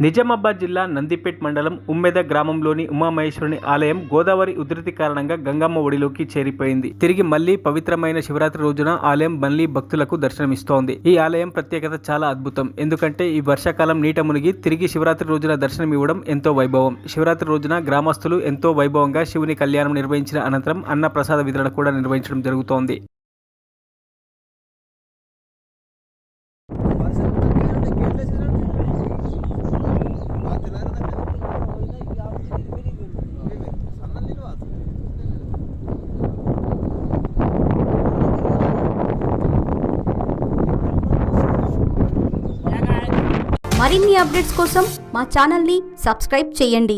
నిజామాబాద్ జిల్లా నందిపేట్ మండలం ఉమ్మెద గ్రామంలోని ఉమామహేశ్వరుని ఆలయం గోదావరి ఉధృతి కారణంగా గంగమ్మ ఒడిలోకి చేరిపోయింది. తిరిగి మళ్లీ పవిత్రమైన శివరాత్రి రోజున ఆలయం మళ్లీ భక్తులకు దర్శనమిస్తోంది. ఈ ఆలయం ప్రత్యేకత చాలా అద్భుతం. ఎందుకంటే ఈ వర్షాకాలం నీట మునిగి తిరిగి శివరాత్రి రోజున దర్శనం ఇవ్వడం ఎంతో వైభవం. శివరాత్రి రోజున గ్రామస్తులు ఎంతో వైభవంగా శివుని కళ్యాణం నిర్వహించిన అనంతరం అన్న ప్రసాద వితరణ కూడా నిర్వహించడం జరుగుతోంది. మరిన్ని అప్డేట్స్ కోసం మా ఛానల్ని సబ్స్క్రైబ్ చేయండి.